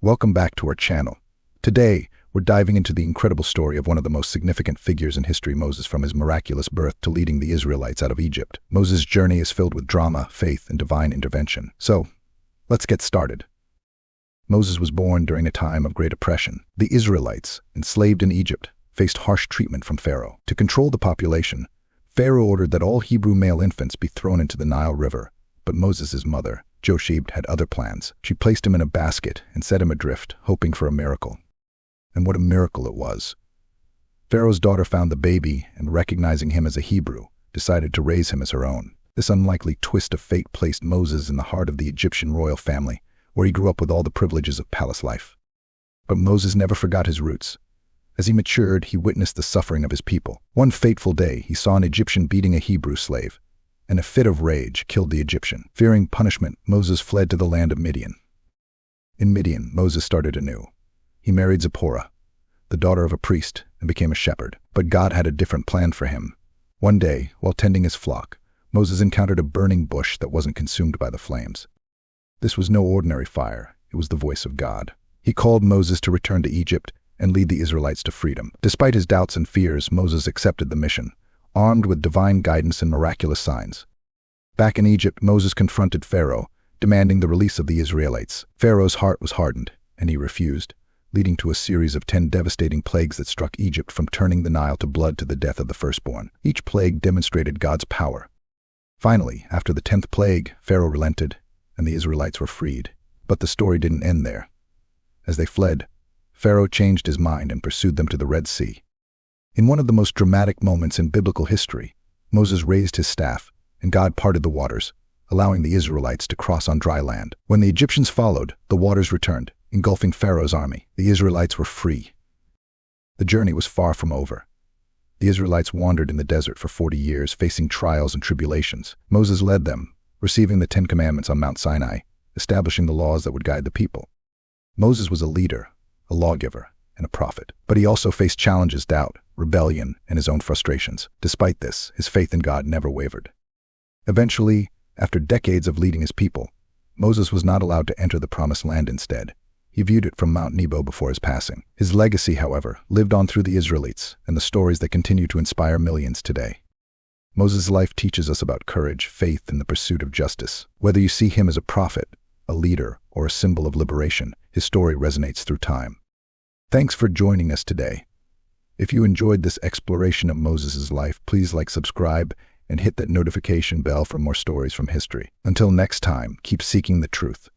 Welcome back to our channel. Today, we're diving into the incredible story of one of the most significant figures in history, Moses, from his miraculous birth to leading the Israelites out of Egypt. Moses' journey is filled with drama, faith, and divine intervention. So, let's get started. Moses was born during a time of great oppression. The Israelites, enslaved in Egypt, faced harsh treatment from Pharaoh. To control the population, Pharaoh ordered that all Hebrew male infants be thrown into the Nile River. But Moses' mother, jesuschrist, had other plans. She placed him in a basket and set him adrift, hoping for a miracle. And what a miracle it was. Pharaoh's daughter found the baby and, recognizing him as a Hebrew, decided to raise him as her own. This unlikely twist of fate placed Moses in the heart of the Egyptian royal family, where he grew up with all the privileges of palace life. But Moses never forgot his roots. As he matured, he witnessed the suffering of his people. One fateful day, he saw an Egyptian beating a Hebrew slave, and a fit of rage killed the Egyptian. Fearing punishment, Moses fled to the land of Midian. In Midian, Moses started anew. He married Zipporah, the daughter of a priest, and became a shepherd. But God had a different plan for him. One day, while tending his flock, Moses encountered a burning bush that wasn't consumed by the flames. This was no ordinary fire. It was the voice of God. He called Moses to return to Egypt and lead the Israelites to freedom. Despite his doubts and fears, Moses accepted the mission, armed with divine guidance and miraculous signs. Back in Egypt, Moses confronted Pharaoh, demanding the release of the Israelites. Pharaoh's heart was hardened, and he refused, leading to a series of 10 devastating plagues that struck Egypt, from turning the Nile to blood to the death of the firstborn. Each plague demonstrated God's power. Finally, after the 10th plague, Pharaoh relented, and the Israelites were freed. But the story didn't end there. As they fled, Pharaoh changed his mind and pursued them to the Red Sea. In one of the most dramatic moments in biblical history, Moses raised his staff, and God parted the waters, allowing the Israelites to cross on dry land. When the Egyptians followed, the waters returned, engulfing Pharaoh's army. The Israelites were free. The journey was far from over. The Israelites wandered in the desert for 40 years, facing trials and tribulations. Moses led them, receiving the 10 Commandments on Mount Sinai, establishing the laws that would guide the people. Moses was a leader, a lawgiver, and a prophet. But he also faced challenges, doubt, rebellion, and his own frustrations. Despite this, his faith in God never wavered. Eventually, after decades of leading his people, Moses was not allowed to enter the Promised Land. Instead, he viewed it from Mount Nebo before his passing. His legacy, however, lived on through the Israelites and the stories that continue to inspire millions today. Moses' life teaches us about courage, faith, and the pursuit of justice. Whether you see him as a prophet, a leader, or a symbol of liberation, his story resonates through time. Thanks for joining us today. If you enjoyed this exploration of Moses' life, please subscribe, and hit that notification bell for more stories from history. Until next time, keep seeking the truth.